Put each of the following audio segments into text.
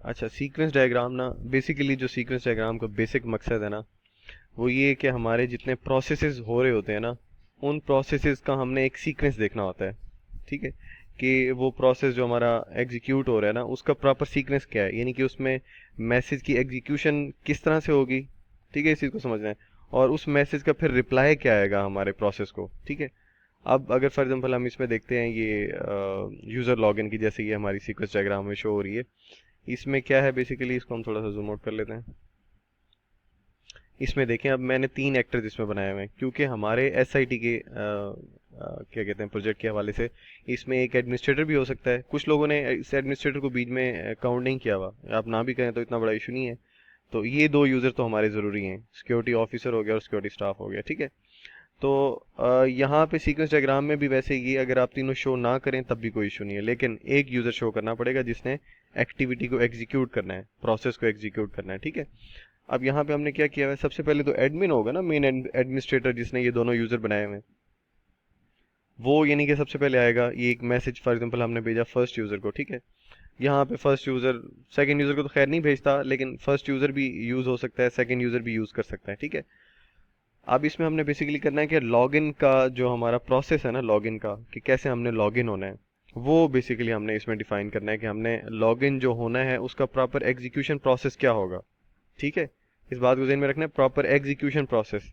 अच्छा, sequence diagram ना, basically जो सीक्वेंस डायग्राम का बेसिक मकसद है ना, वो ये है कि हमारे जितने प्रोसेसेस हो रहे होते हैं ना, उन प्रोसेसेस का हमने एक सीक्वेंस देखना होता है। ठीक है, कि वो प्रोसेस जो हमारा एग्जीक्यूट हो रहा है ना, उसका प्रॉपर सीक्वेंस क्या है, यानी कि उसमें मैसेज की एग्जीक्यूशन किस तरह से होगी। ठीक है, इस चीज़ को समझना है। और उस मैसेज का फिर रिप्लाई क्या आएगा हमारे प्रोसेस को। ठीक है, अब अगर फॉर एग्जांपल हम इसमें देखते हैं ये यूज़र लॉगिन की, जैसे ये हमारी सीक्वेंस डायग्राम में शो हो रही है। इसमें क्या है बेसिकली, इसको हम थोड़ा सा जूम आउट कर लेते हैं। इसमें देखें, अब मैंने 3 एक्टर्स इसमें बनाए हुए हैं, क्योंकि हमारे एसआईटी के क्या कहते हैं, प्रोजेक्ट के हवाले से इसमें एक एडमिनिस्ट्रेटर भी हो सकता है। कुछ लोगों ने इस एडमिनिस्ट्रेटर को बीच में काउंट नहीं किया हुआ, आप ना भी कहें तो इतना बड़ा इशू नहीं है। तो ये 2 यूज़र तो हमारे ज़रूरी हैं, सिक्योरिटी ऑफिसर हो गया और सिक्योरिटी स्टाफ हो गया। ठीक है, तो यहाँ पे सीक्वेंस डायग्राम में भी वैसे ही, अगर आप तीनों शो ना करें तब भी कोई इशू नहीं है, लेकिन एक यूज़र शो करना पड़ेगा जिसने एक्टिविटी को एग्जीक्यूट करना है, प्रोसेस को एग्जीक्यूट करना है। ठीक है, अब यहाँ पे हमने क्या किया हुआ है, सबसे पहले तो एडमिन होगा ना, मेन एडमिनिस्ट्रेटर जिसने ये दोनों यूज़र बनाए हुए हैं, वो यानी कि सबसे पहले आएगा ये एक मैसेज। फॉर एग्जांपल हमने भेजा फर्स्ट यूज़र को। ठीक है, यहाँ पे फर्स्ट यूज़र सेकंड यूज़र को तो खैर नहीं भेजता, लेकिन फर्स्ट यूज़र भी यूज़ हो सकता है, सेकंड यूज़र भी यूज़ कर सकता है। ठीक है, अब इसमें हमने बेसिकली करना है कि लॉगिन का जो हमारा प्रोसेस है ना, लॉगिन का, कि कैसे हमने लॉगिन होना है, वो बेसिकली हमने इसमें डिफाइन करना है कि हमने लॉगिन जो होना है उसका प्रॉपर एग्जीक्यूशन प्रोसेस क्या होगा। ठीक है, इस बात को ध्यान में रखना है, प्रॉपर एग्जीक्यूशन प्रोसेस।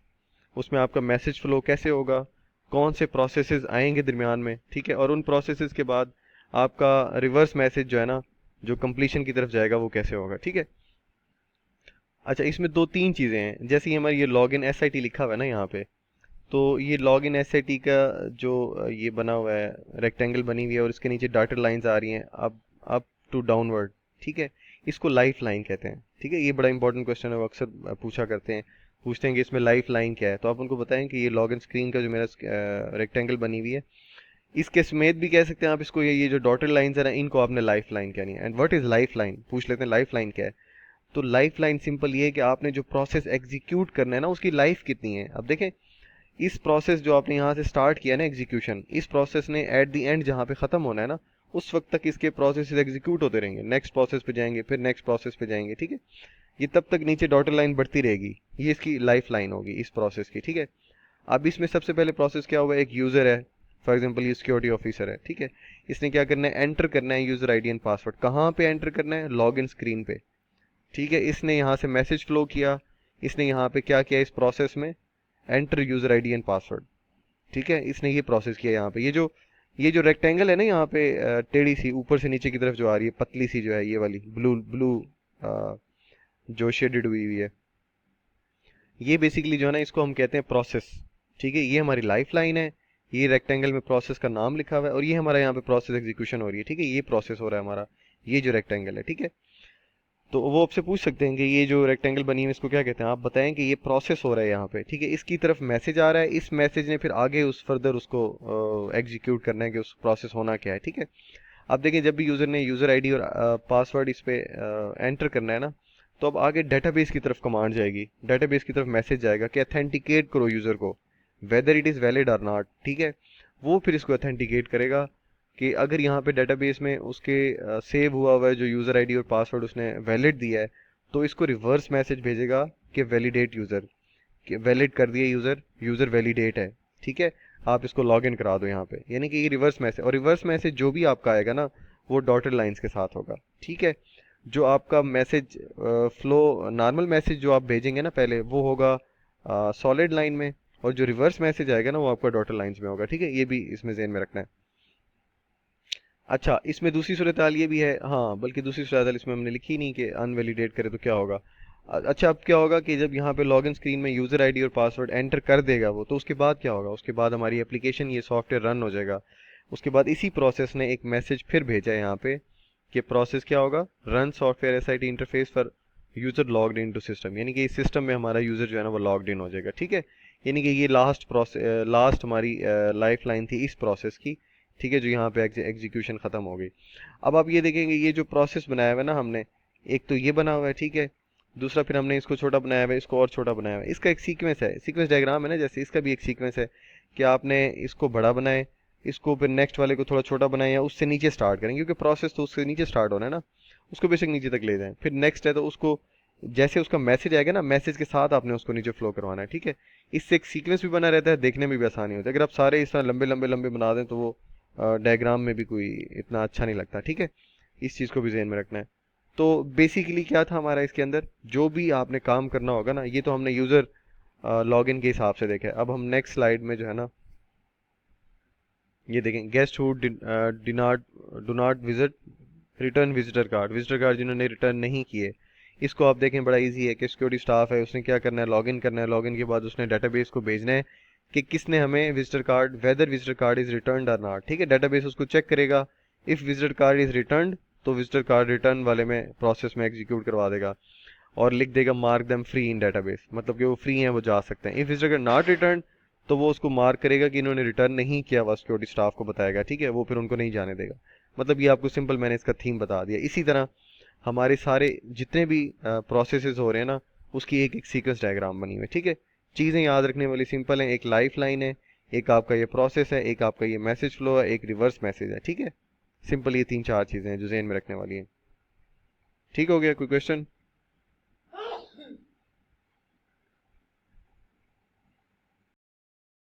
उसमें आपका मैसेज फ्लो कैसे होगा, कौन से प्रोसेसेस आएंगे दरमियान में। ठीक है, और उन प्रोसेसेस के बाद आपका रिवर्स मैसेज जो है ना, जो कंप्लीशन की तरफ जाएगा, वो कैसे होगा। ठीक है, अच्छा, इसमें 2-3 चीज़ें हैं, जैसे ये हमारी ये log in S I T लिखा हुआ है ना यहाँ पे। तो ये log in S I T का जो ये बना हुआ है, रेक्टेंगल बनी हुई है और इसके नीचे डॉटेड लाइंस आ रही हैं, अप टू डाउनवर्ड। ठीक है, इसको लाइफ लाइन कहते हैं। ठीक है, ये बड़ा इंपॉर्टेंट क्वेश्चन है, वो अक्सर पूछा करते हैं, पूछते हैं कि इसमें लाइफ लाइन क्या है। तो आप उनको बताएं कि ये लॉग इन स्क्रीन का जो मेरा रेक्टेंगल बनी हुई है, इसके समेत भी कह सकते हैं आप इसको, ये जो डॉटेड लाइंस है ना, इनको आपने लाइफ लाइन कहनी है। And what is life line, पूछ लेते हैं लाइफ लाइन क्या है। तो लाइफ लाइन सिंपल ये है कि आपने जो प्रोसेस एग्जीक्यूट करना है ना, उसकी लाइफ कितनी है। अब देखें, इस प्रोसेस जो आपने यहाँ से स्टार्ट किया ना एग्जीक्यूशन, इस प्रोसेस ने एट द एंड जहाँ पे ख़त्म होना है ना, उस वक्त तक इसके प्रोसेस एग्जीक्यूट होते रहेंगे, नेक्स्ट प्रोसेस पे जाएंगे, फिर नेक्स्ट प्रोसेस पे जाएंगे। ठीक है, ये तब तक नीचे डॉटेड लाइन बढ़ती रहेगी, ये इसकी लाइफ लाइन होगी इस प्रोसेस की। ठीक है, अब इसमें सबसे पहले प्रोसेस क्या हुआ, एक यूज़र है, फॉर एग्जाम्पल ये सिक्योरिटी ऑफिसर है। ठीक है, इसने क्या करना है, एंटर करना है यूज़र आईडी एंड पासवर्ड। कहाँ पे एंटर करना है, लॉग इन स्क्रीन पे। ठीक है, इसने यहाँ से मैसेज फ्लो किया, इसने यहाँ पे क्या किया इस प्रोसेस में, enter user ID and password. ठीक है, इसने ये प्रोसेस किया यहाँ पे। ये जो रेक्टेंगल है ना यहाँ पे, टेढ़ी सी ऊपर से नीचे की तरफ जो आ रही है, पतली सी जो है, ये वाली ब्लू ब्लू जो शेडेड हुई हुई है, ये बेसिकली जो है ना, इसको हम कहते हैं प्रोसेस। ठीक है, ये हमारी लाइफ लाइन है, ये रेक्टेंगल में प्रोसेस का नाम लिखा हुआ है, और ये हमारा यहाँ पे प्रोसेस एग्जीक्यूशन हो रही है। ठीक है, ये प्रोसेस हो रहा है हमारा, ये जो रेक्टेंगल है। ठीक है, तो वो आपसे पूछ सकते हैं कि ये जो रेक्टेंगल बनी है इसको क्या कहते हैं, आप बताएं कि ये प्रोसेस हो रहा है यहाँ पे। ठीक है, इसकी तरफ मैसेज आ रहा है, इस मैसेज ने फिर आगे उस फर्दर उसको एग्जीक्यूट करना है कि उस प्रोसेस होना क्या है। ठीक है, अब देखिए, जब भी यूज़र ने यूज़र आईडी और पासवर्ड इस पे एंटर करना है ना, तो अब आगे डेटाबेस की तरफ कमांड जाएगी, डेटाबेस की तरफ मैसेज जाएगा कि अथेंटिकेट करो यूज़र को, वेदर इट इज़ वैलिड और नॉट। ठीक है, वो फिर इसको अथेंटिकेट करेगा कि अगर यहाँ पे डेटाबेस में उसके सेव हुआ है जो यूज़र आईडी और पासवर्ड उसने वैलिड दिया है, तो इसको रिवर्स मैसेज भेजेगा कि वैलिडेट यूज़र, कि वैलिड कर दिया यूज़र, यूज़र वैलिडेट है। ठीक है, आप इसको लॉग इन करा दो यहाँ पे, यानी कि ये रिवर्स मैसेज, और रिवर्स मैसेज जो भी आपका आएगा ना, वो डॉटेड लाइंस के साथ होगा। ठीक है, जो आपका मैसेज फ्लो, नॉर्मल मैसेज जो आप भेजेंगे ना पहले, वो होगा सॉलिड लाइन में, और जो रिवर्स मैसेज आएगा ना, वो आपका डॉटेड लाइंस में होगा। ठीक है, ये भी इसमें ज़हन में रखना है। अच्छा, इसमें दूसरी सूरत हाल ये भी है, हाँ, बल्कि दूसरी सूरत हाल इसमें हमने लिखी नहीं कि अनवैलिडेट करे तो क्या होगा। अच्छा, अब क्या होगा कि जब यहाँ पे लॉगिन स्क्रीन में यूज़र आईडी और पासवर्ड एंटर कर देगा वो, तो उसके बाद क्या होगा, उसके बाद हमारी एप्लीकेशन, ये सॉफ्टवेयर रन हो जाएगा। उसके बाद इसी प्रोसेस ने एक मैसेज फिर भेजा है यहाँ पे, कि प्रोसेस क्या होगा, run software S I T interface for user logged in to system, यानी कि इस सिस्टम में हमारा यूज़र जो है ना, वो लॉग्ड इन हो जाएगा। ठीक है, यानी कि ये लास्ट प्रोसेस, लास्ट हमारी लाइफ लाइन थी इस प्रोसेस की। ठीक है, जो यहाँ पे एग्जीक्यूशन ख़त्म हो गई। अब आप ये देखेंगे, ये जो प्रोसेस बनाया हुआ है ना हमने, एक तो ये बना हुआ है। ठीक है, दूसरा फिर हमने इसको छोटा बनाया हुआ है, इसको और छोटा बनाया हुआ है, इसका एक सीक्वेंस है, सीक्वेंस डायग्राम है ना, जैसे इसका भी एक सीक्वेंस है कि आपने इसको बड़ा बनाए, इसको फिर नेक्स्ट वाले को थोड़ा छोटा बनाएं या उससे नीचे स्टार्ट करें, क्योंकि प्रोसेस तो उससे नीचे स्टार्ट होना है ना, उसको बेशक नीचे तक ले जाएं। फिर नेक्स्ट है तो उसको जैसे उसका मैसेज आएगा ना, मैसेज के साथ आपने उसको नीचे फ्लो करवाना है, ठीक है। इससे एक सीक्वेंस भी बना रहता है, देखने में भी आसानी होती है। अगर आप सारे इस तरह लंबे लंबे लंबे बना दें तो वो डायग्राम में भी कोई इतना अच्छा नहीं लगता, ठीक है। इस चीज़ को भी ध्यान में रखना है। तो बेसिकली क्या था हमारा इसके अंदर, जो भी आपने काम करना होगा ना, ये तो हमने यूज़र लॉगिन के हिसाब से देखा है। अब हम नेक्स्ट स्लाइड में जो है ना, ये देखें, guest who do not visit return visitor card जिन्होंने रिटर्न नहीं किए, इसको आप देखें बड़ा इजी है कि सिक्योरिटी स्टाफ है, उसने क्या करना है, लॉगिन करना है। लॉगिन के बाद उसने डेटाबेस को भेजना है कि किसने हमें visitor card, whether visitor card is return और नॉट, ठीक है। डेटाबेस उसको चेक करेगा, if visitor card is return तो विजिटर कार्ड रिटर्न वाले में प्रोसेस में एग्जीक्यूट करवा देगा और लिख देगा mark them free in database, मतलब कि वो फ्री हैं, वो जा सकते हैं। If visitor card not return तो वो उसको मार्क करेगा कि इन्होंने रिटर्न नहीं किया हुआ, सिक्योरिटी स्टाफ को बताएगा, ठीक है, वो फिर उनको नहीं जाने देगा। मतलब ये आपको सिंपल मैंने इसका थीम बता दिया। इसी तरह हमारे सारे जितने भी प्रोसेसेस हो रहे हैं ना, उसकी एक एक सीक्वेंस डायग्राम बनी हुई है, ठीक है। चीज़ें याद रखने वाली सिंपल हैं, एक लाइफ लाइन है, एक आपका ये प्रोसेस है, एक आपका ये मैसेज फ्लो है, एक रिवर्स मैसेज है, ठीक है। सिंपल ये तीन चार चीज़ें हैं जो ज़हन में रखने वाली हैं। ठीक हो गया, कोई क्वेश्चन?